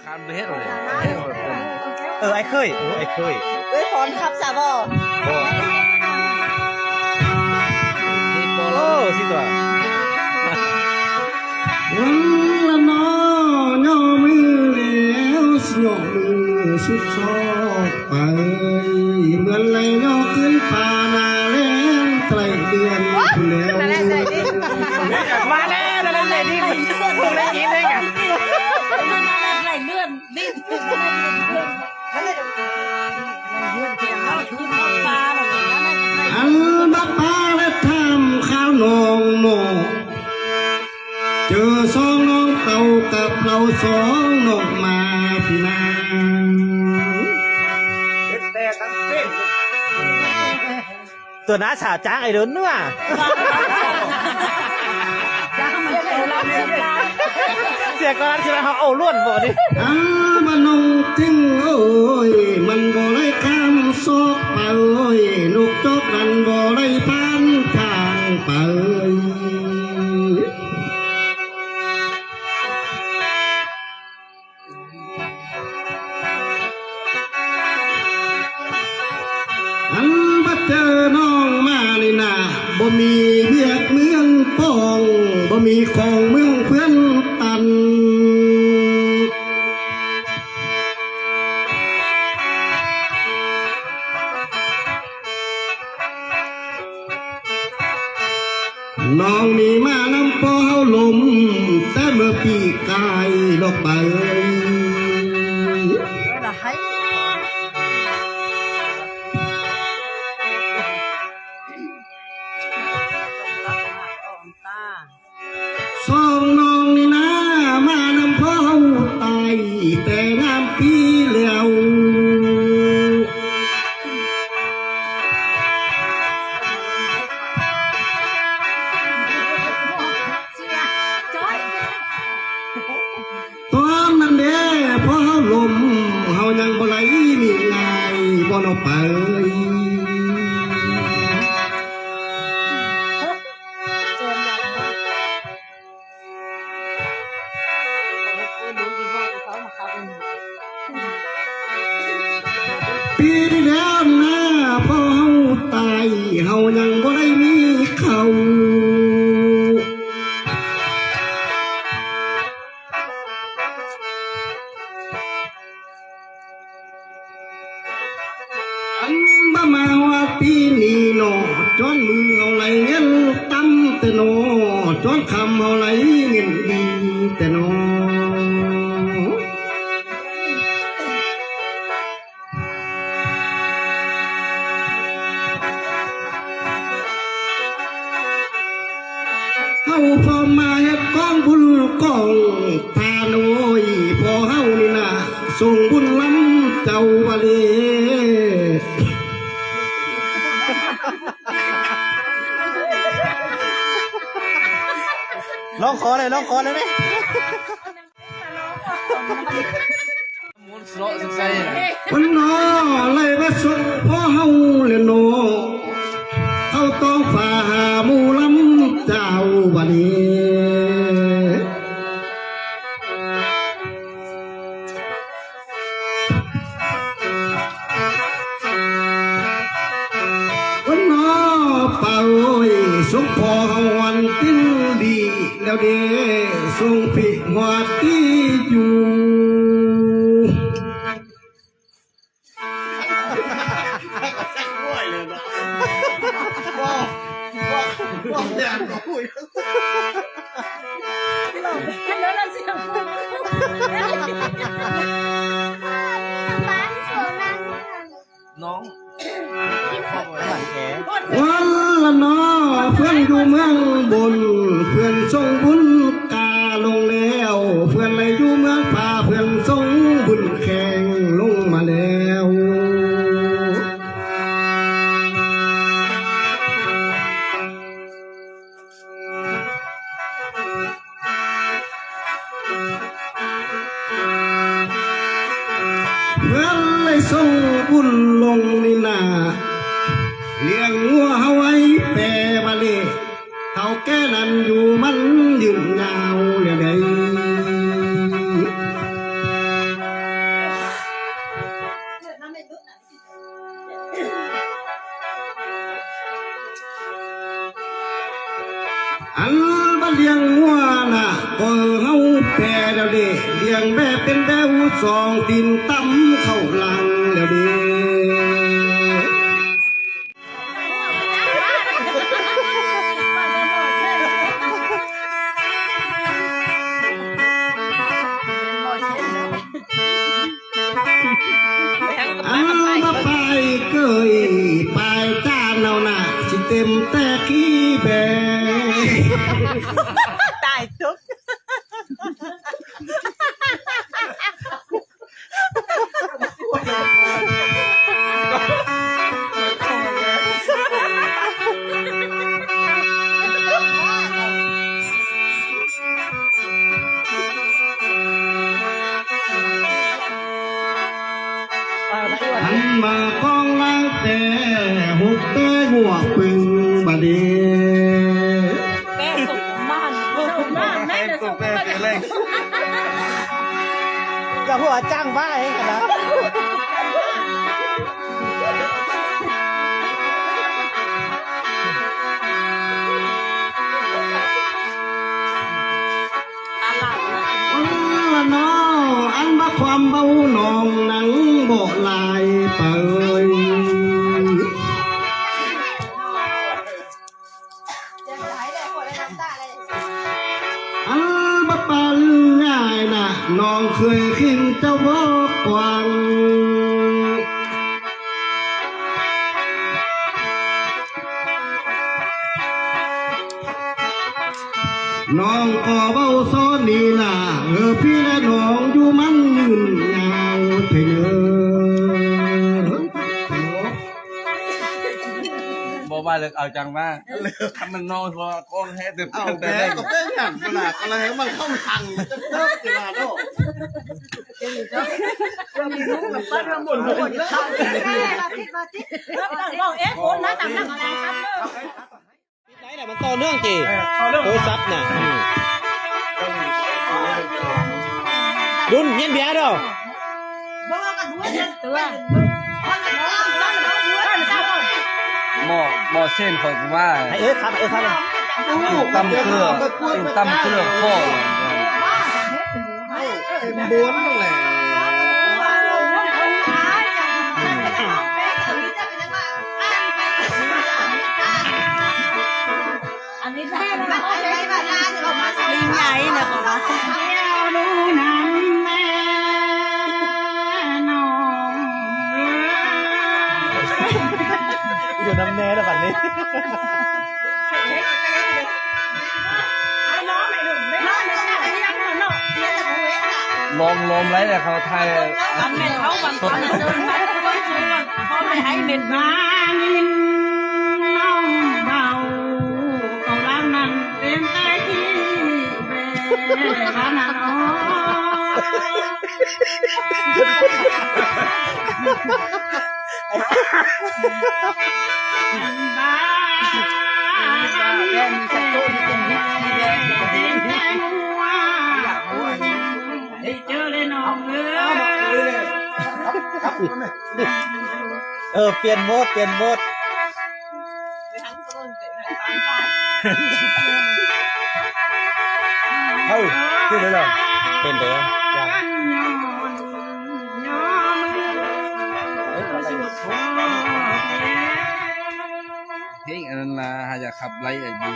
คานไปเฮ็ดเลยไอ้เคยไอ้เคยฝนขับสาบอโอ้สิตัววันละนอย่อมือแล้วสิย่อมือสุดซอกไปเหมือนไหลย่อขึ้นป่านาแล้งไตรเดือนแล้วมาแล้วนั่นเลยนี่ถูกได้ยินได้ไงไหลเลื่อนดิ้นอันบักปลาและทำข้าวนองโมเจอสองน้องเต่ากับเราสองนกมาพี่นางแต่ทั้งสิ้นตัวน้าสาวจ้างไอ้เดินเนื้อเสียก่อนใช่ไหมเขาเอาล้วนบ่ดิมันนงจริงโอ้ยมันบ่ได้ข้ามซอกไปโอ้ยลูกจอกมันบ่ได้ผ่านทางไปอันบัดเจอน้องมานี่นะบ่มีเบียกเมืองป้องบ่มีของเมืองเพื่อนตันน้องมีมาน้ำปอเฮาลมแต่เมื่อปีกายดอกใบสองน้องนี่นะมาน้ำพอเฮาตายแต่น้ำปีแล้วตอนนั้นเด้พอเฮาลมเฮายังบ่ไหลมีง่ายบ่นอไปปีที่แล้วนะพอเฮาตายเฮายังบ่ได้มีเขาอันบ่มาว่าปีนี้โนจนมือเฮาไหลเงินตั้มแต่โนจนคำเฮาไหลเงินดีแต่โนเฮาพอมาเฮ็ดกองบุญกองทานโอ้ยพอเฮานี่นะส่งบุญล้ำเจ้าบาลีลองขอเลยไหมมุนสโลสุดใจคนนอเลยว่าส่งพอเฮาเลยโนเขาต้องฝ่าหาหมู่ล้ำเจ้าบาลีส่งพอเฮาวันติ้นดีแล้วเด้ส่งผิดหัวตีอยู่น้องวันละนอเพื่อนอยู่เมืองบนเพื่อนส่งบุญกาลงแล้วเพื่อนเลยอยู่เมืองป่าเพื่อนส่งบุญแข่งลงมาแล้วเพื่อนเลยส่งบุญลงนี่นาเลี้ยงงัวเฮาไว้แปรมาเลยเท่าแก่นั้นอยู่มันยืนยาวเลยได้ พียงแม่เป็นแววสองดินตั้มเข้าหลังแล้วเด้มาไปเกยไปจ้าเนาหน้าสิเต็มแต่ขี้แบ ตายทุก หันมากองล้างแต่หุบแต่หัวปึงบาดเด แป้งสุกบ้านสุกบ้านแม่แต่สุกบ้าน เลย จะหัวจ้างบ้าเองกันนะ ละน้ออันว่าความเบาหนองหนังบ่ลายเปยอันบ่ปาลือง่ายนะน้องเคยขึ้นเจ้าบ่กวางน้องก็เบาซ้อนนี่ล่ะพี่และน้องอยู่มันยืนยาวเถอะ บอกว่าเลยเอาจังว่าทำมันนอนพอก้อนแท้เต็ม เอา เต็ม แม่ ได้ ก็เป็นอย่างขนาดอะไรมันเข้าทางจะเลิกกีฬาโลก บ้านเราหมดหมดเลยเราเอ๊ะโอนนะต่างๆอะไรครับ ไหนแหละมันต่อเนื่องจีโทรศัพท์น่ะดุนเย็นเบียร์เด้อ ตัว หม้อเส้นคอยว่า ไอ้ครับไอ้ครับ ตำเครื่องตำเครื่องข้อ เต็มบ้วนนั่นแหละ อันนี้แม่เราเอาไปบ้านเรามาลิงใหญ่เนี่ยของเราดูน้ำแม่น้อง อยู่น้ำแน่แล้วแบบนี้ ลมไรแต่เขาไทย อันเม็ดเขาบางคนเดินไปเขาไม่ให้เม็ดมานินน้องเบาเขาล้างนั้นเป็นใจที่เบบ้านน้องบ้าแกมีสักตัวที่เป็นฮิตที่แดงเจอเลยน้องเปลี่ยนโหมดเฮ้ยขึ้นเลยเหรอเป็นเด้อยังเฮ้ยอันนั้นละหาจะขับไล่ไอ้บู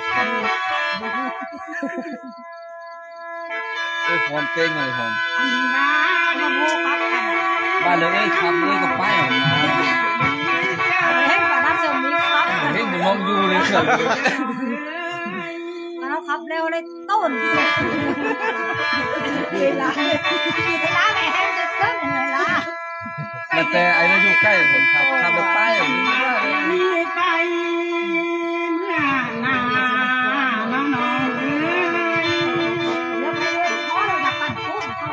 ไอ้ฟอนเต้งเลยฟอนบ้านเลยไอ้ขับเลยกับป้ายออกมาเฮ้ยมันมองอยู่เลยเฉย เราขับเร็วเลยต้นเวลาไม่ให้จะเต้นเลยล่ะ แต่ไอ้นั่นอยู่ใกล้ผมขับรถป้ายอย่างนี้ มีไปเมื่อนาน้องๆแล้วไปเลยขอเราดักกันโค้งเข้า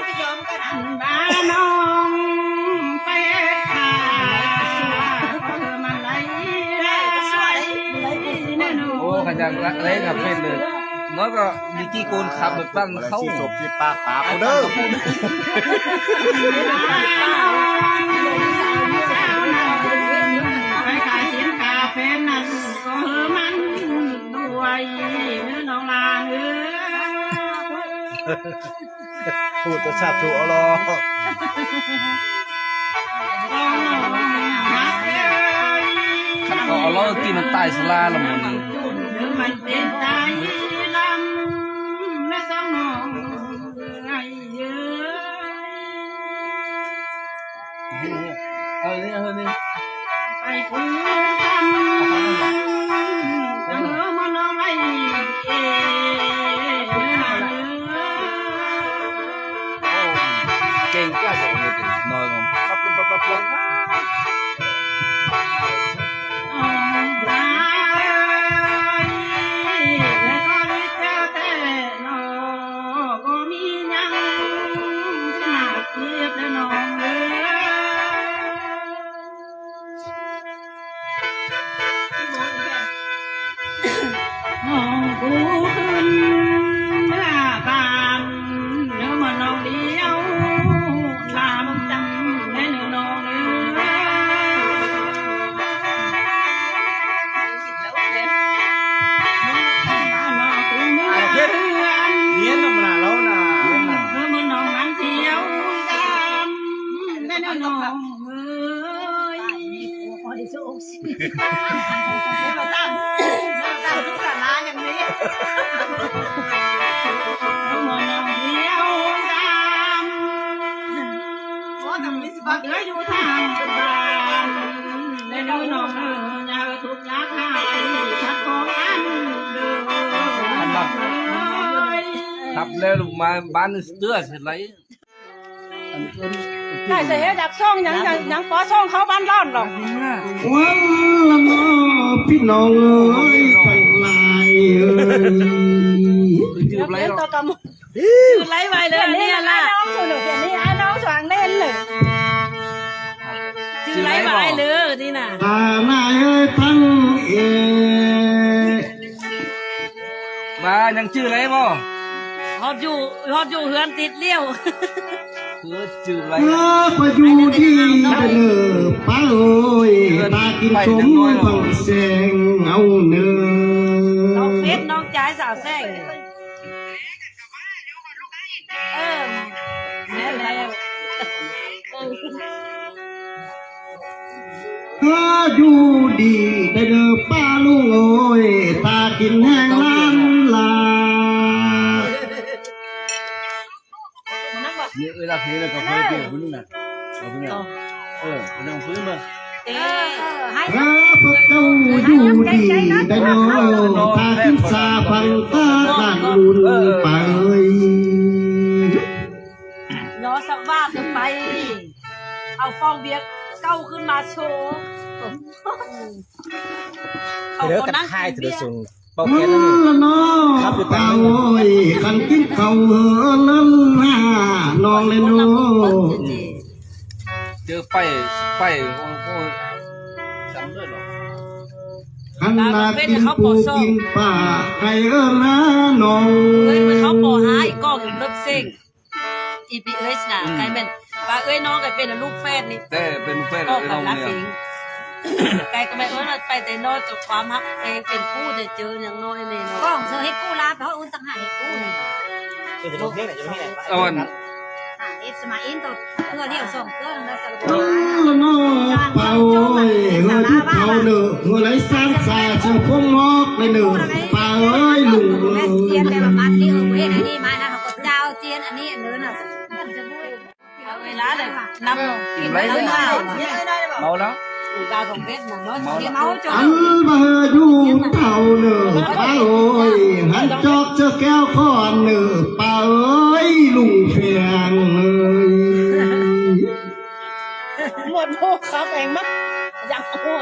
ไม่ยอมกันบ้านน้องไปขามันไหลแน่นอน โอ้ขยันเล่นกับเป็นเลยน้อยก็ดิกี้โกนขับแบบปั้นเข้า ที่ศพที่ปากปากเด้อ ไปขายสินกาแฟนั้นก็มันด้วยเนื้อน้องลาเนื้อ พูดจะชัดถูกเอาลอ ขันก็เอาล้อตีมันตายสลาละมัน เดินมันเป็นใจลำแม่สมองไงเยอะ นี่ ไปคุยกันจะเหลือมันอะไรเก่งกล้าจะเอาถึงน้อยมั้งครับเป็นปั๊บน้องกูขึ้นเมื่อการเนื้อมันน้องเดียวลามจำแน่เนื้อน้องเนื้เลี้ยงน้ำมันแล้วนะ เนื้อมันน้องนั้นเที่ยวจำแน่เนื้อน้องเอ้ยพอได้สู้อกสิไม่มาตั้งทุกสาระอย่างนี้มองน้องเดียวดำโอ้ทำมิสบักเอ้ยอยู่ทางบ้านในน้องน้องอย่าทุกข์ยากหายชัดของอันเดิม ทับแล้วลูกมาบ้านเตื้อเสร็จไร ได้เสียจากช่องยังปอช่องเขาบ้านร้อนหรอก วันละน้อพี่น้องเอ้ยตั้งหลายเอ้ย จืดไร เล่น หร ตั อ วกำ คือไล่ไว้เลย นี่ เนี่ย ละ ล่ะ น้องสุดเดี๋ยวนี้ไอ้น้องสว่างเล่นเลย คือไล่ไว้เลยนี่น่ะ ตานายเอ้ยตั้งเอ มายังจืดไรบ่ ฮอดอยู่เฮือนติดเลี้ยว คือจืดไร เออไปอยู่ที่เด้อป้าเอ้ยตากินสมฟังแสงเอาเนื้ น้อง อ เพชรน้องจ่ายสาวแซงแม่อะไร ก็อยู่ดีได้เด้อป้าลุงโอ้ยตากินแห้งล้านลา เยอะเลยละเทเลยก็เคยเจอคุณลุงน่ะเอาคุณเนี่ยคุณลุงฟื้นมา ให้ พระพุทธเจ้าอยู่ดีได้เด้อตากินซาพังตาด้านลุนไป ย้อสักว่าจะไป เอาฟองเบียร์เก้าขึ้นมาโชว์ เดี๋ยวกันค่ายถือสูงเป่า มั แก๊สแล้วนี่ นละน้อเป่าโอ้ยขันกินเขาเฮอลันหน้านองเลยโน เจอไปโอ้จำได้หรอ ขันนากินปูกินป่าไก่เออนะน้อง เอ้ยมันเขาบอกหาอีกกล้องอยู่เลิฟเซ็งอีปีเอ้ยน่ะใครเป็นว่าเอ้ยน้องก็เป็นลูกแฟนนี่ แต่เป็นแฟน ก็ ไอ้ กั น้ บ อง รัก เนี่ย สิงไกลก็ไม่เราไปแต่นอกจากความฮักเพลงเป็นผู้แต่เจออย่างน้อยเลย กล้ เนาะ องเธอให้กู้ลาเพราะอุ้นต่างหากให้กู้เลย จะลงเพลงไหนจะลงเพลงไหน เอาวัน เอฟสมาอินตัวเพื่อเดี่ยวส่งเพื่อนแล้วสรุป ละน้อเป่าโอ้ยเฮอที่เขาเนื้อหัวไหลสานสาเชื่อพงมอกเลยเนื้อป่าเอ้ยลุง แม่เจียนแต่ละมัดที่เว้นอันนี้มานะเขาก็เจ้าเจียนอันนี้เนื้อน่ะจะพูด เวลาเลยนับ กินไรเลยเมาแล้ว ดาวของเพชรเนาะ เมาจ อั น นมาอยู่เท่าเนื้อป่าโอ้ยหันจอกเจอแก้วข้อนเนื้อป่าเอ้ยลุงเพียงเลย หมดโลกครับเองมั้งอยากหัว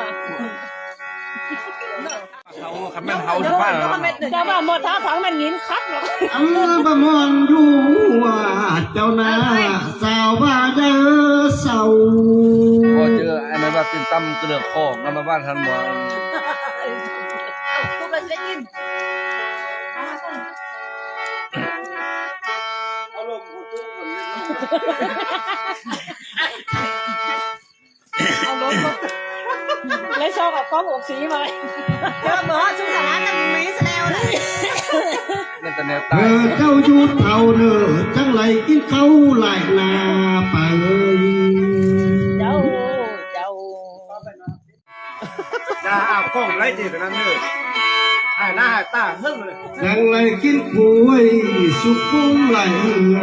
เขาคันแม่นเขาจะบ้านแล้ว แต่ว่าหมดท่าฝังมันยินคักหรอก อันบะมอนอยู่ว่าเจ้านาสาวบ้าเด้อเศร้า พอเจอไอ้นั่นว่าตินตั้มเกลือคอกนำมาบ้านทันบ่ พูดกันเล่นยิน เอารถเลยชอบกับกล้องอกสีมาเลยเจอเบอร์ชุดสารนั้นมีแสดงเลย นั่นแต่แนว เอ ตาย อเจ้ายุดเท่าเนอจังไรกินเขาหลายนาไปเอ้ย เจ้า อย่าอาบกล้องไรดีกันนั่นเลยหายหน้าหายตาเฮิ่งเลย จังไรกินป่วยสุกุมไหลเหือ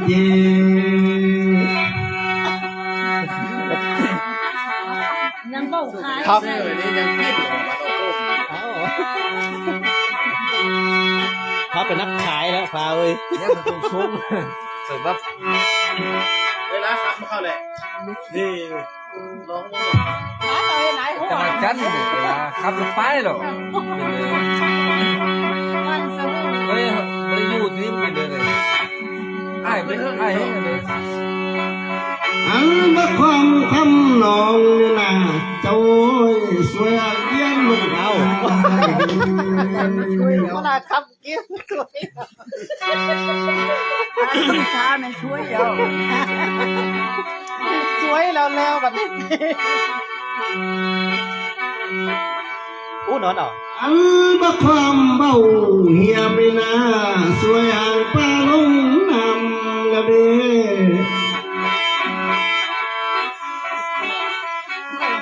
เจ ยังเบ้าขาย ครับเลยนี่ยังคิดอยู่ว่าเราโก้ เขาเป็นนักขายแล้วฟ้าเอ้ย เนี่ยมันต้องชุ่มเสร็จปั๊บ เลยนะครับมาเข้าเลยนี่ลอง ขายต่อยไหนหัว จะมาจันเนี่ยเวลาขับรถไปหรอก มันสมุน เฮ้ยไม่ได้อยู่ที่นี่มันเป็นเลยไอ้เป็นไอ้เลย อันบ่ความคำนองนี่นะเจ้าสวยเยี่ยมมึงเอา ขนาดครับกิ๊บสวย ช้ามันช่วยเดียว สวยแล้วแบบนี้อู้นอนเหรอ อันบ่ความเบาเฮียไม่น่าสวยอ่างปลาลงน้ำกระเด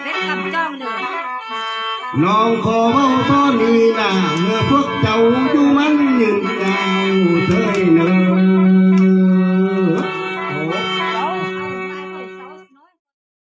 เพชรคำจ้องเลย น้องขอเบาตอนนี้นะเมื่อพวกเจ้าอยู่มันยืนยาวเธอเนย